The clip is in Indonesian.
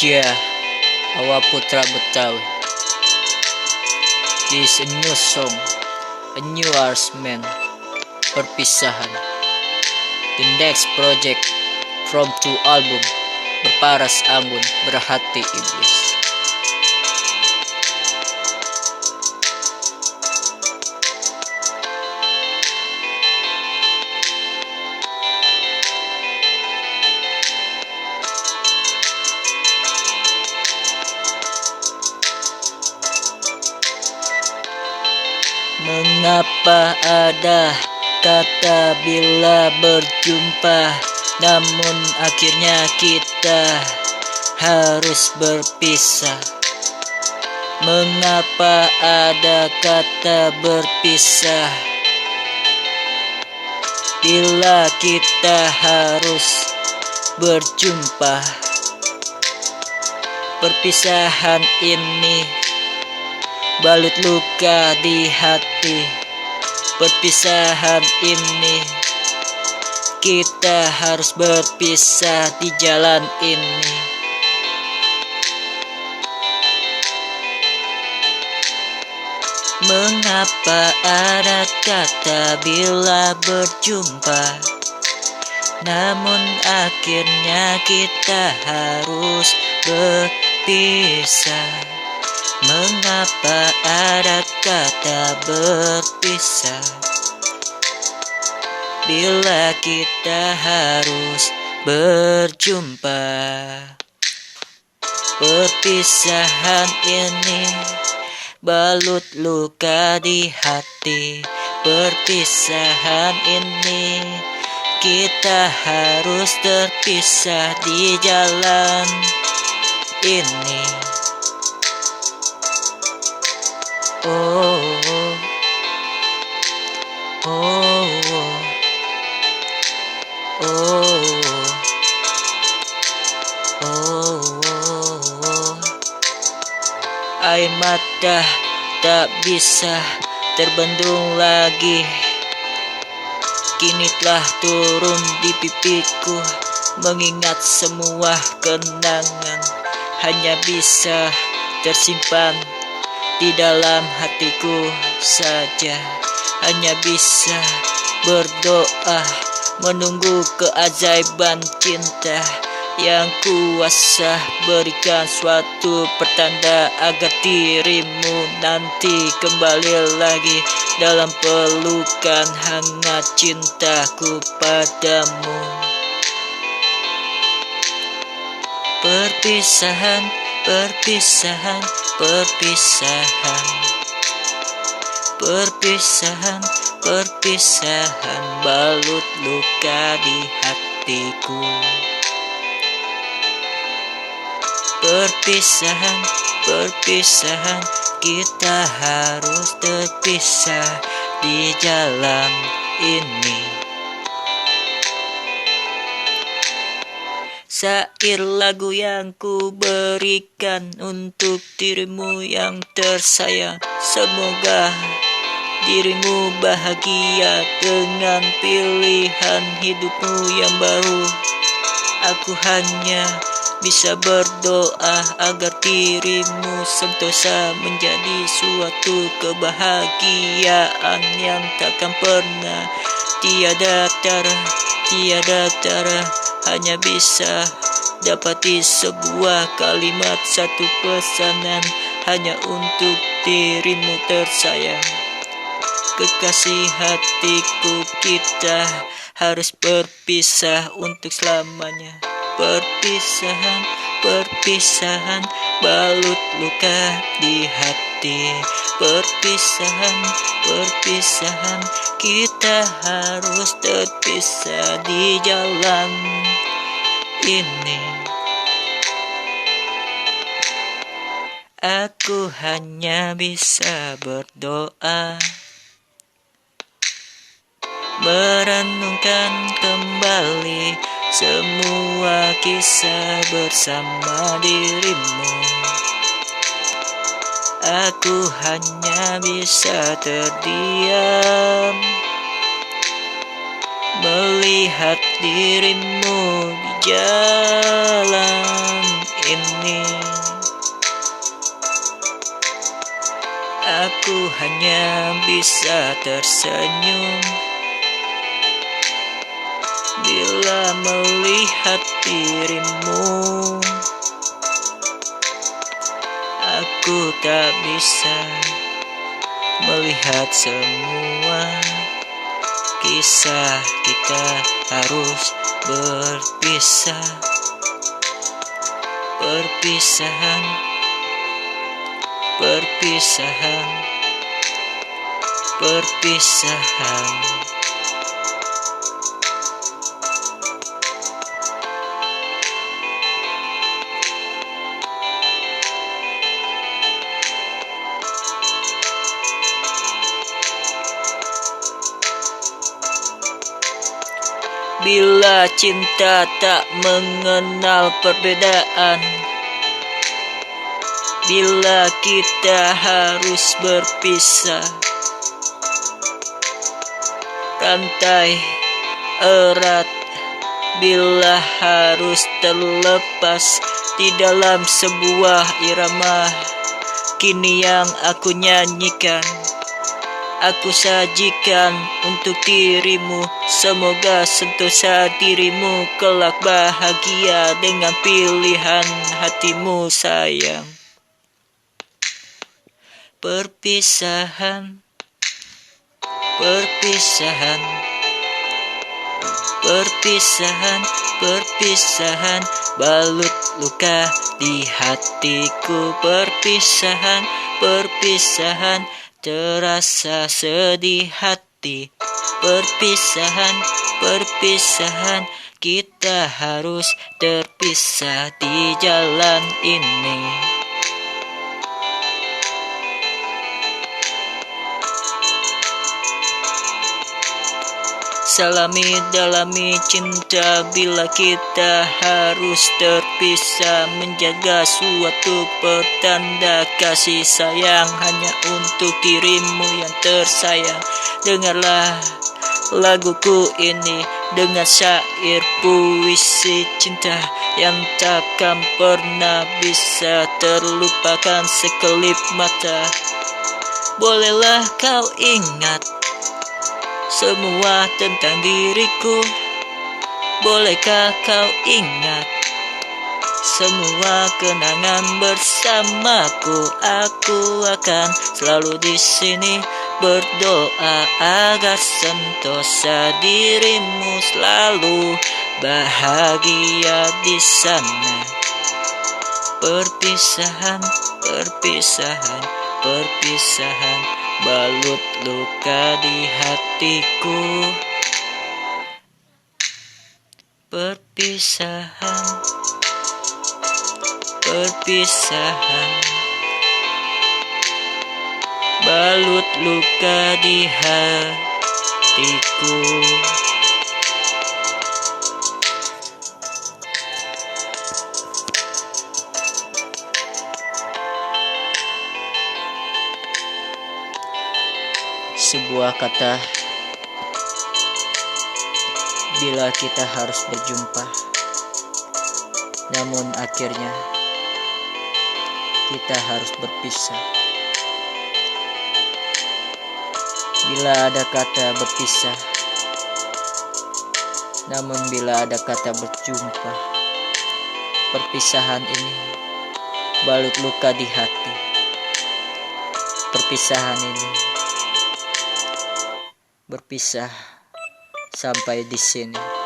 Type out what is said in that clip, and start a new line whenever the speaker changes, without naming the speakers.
Cia, Awa Putra Betawi. This is a new song, a new arrangement, Perpisahan. The next project from 2 album, Berparas Anggun, Berhati Iblis. Mengapa ada kata bila berjumpa, namun akhirnya kita harus berpisah? Mengapa ada kata berpisah bila kita harus berjumpa? Perpisahan ini balut luka di hati. Perpisahan ini kita harus berpisah di jalan ini. Mengapa ada kata bila berjumpa, namun akhirnya kita harus berpisah? Mengapa ada kata berpisah bila kita harus berjumpa? Perpisahan ini balut luka di hati. Perpisahan ini kita harus terpisah di jalan ini. Oh, oh, oh, oh, oh. Air mata tak bisa terbendung lagi, kini telah turun di pipiku, mengingat semua kenangan hanya bisa tersimpan di dalam hatiku saja. Hanya bisa berdoa, menunggu keajaiban cinta yang kuasa berikan suatu pertanda agar dirimu nanti kembali lagi dalam pelukan hangat cintaku padamu. Perpisahan, perpisahan, perpisahan, perpisahan, perpisahan, balut luka di hatiku. Perpisahan, perpisahan, kita harus terpisah di jalan ini. Syair lagu yang ku berikan untuk dirimu yang tersayang. Semoga dirimu bahagia dengan pilihan hidupmu yang baru. Aku hanya bisa berdoa agar dirimu sentosa menjadi suatu kebahagiaan yang takkan pernah tiada tara, hanya bisa dapati sebuah kalimat, satu pesanan hanya untuk dirimu tersayang. Kekasih hatiku, kita harus berpisah untuk selamanya. Perpisahan, perpisahan, balut luka di hati. Perpisahan, perpisahan, kita harus terpisah di jalan ini. Aku hanya bisa berdoa, merenungkan kembali semua kisah bersama dirimu. Aku hanya bisa terdiam, melihat dirimu di jalan ini. Aku hanya bisa tersenyum bila melihat dirimu. Aku tak bisa melihat semua kisah kita harus berpisah. Perpisahan, perpisahan, perpisahan. Bila cinta tak mengenal perbedaan, bila kita harus berpisah, rantai erat bila harus terlepas di dalam sebuah irama. Kini yang aku nyanyikan, aku sajikan untuk dirimu. Semoga sentosa dirimu kelak bahagia dengan pilihan hatimu sayang. Perpisahan, perpisahan, perpisahan, perpisahan, balut luka di hatiku. Perpisahan, perpisahan, terasa sedih hati. Perpisahan, perpisahan, kita harus terpisah di jalan ini. Salami dalami cinta bila kita harus terpisah. Menjaga suatu pertanda kasih sayang hanya untuk dirimu yang tersayang. Dengarlah laguku ini dengan syair puisi cinta yang takkan pernah bisa terlupakan sekelip mata. Bolehlah kau ingat semua tentang diriku. Bolehkah kau ingat semua kenangan bersamaku? Aku akan selalu di sini berdoa agar sentosa dirimu selalu bahagia di sana. Perpisahan, perpisahan, perpisahan, balut luka di hatiku. Perpisahan, perpisahan, balut luka di hatiku. Sebuah kata bila kita harus berjumpa, namun akhirnya kita harus berpisah. Bila ada kata berpisah, namun bila ada kata berjumpa, perpisahan ini balut luka di hati. Perpisahan ini berpisah sampai di sini.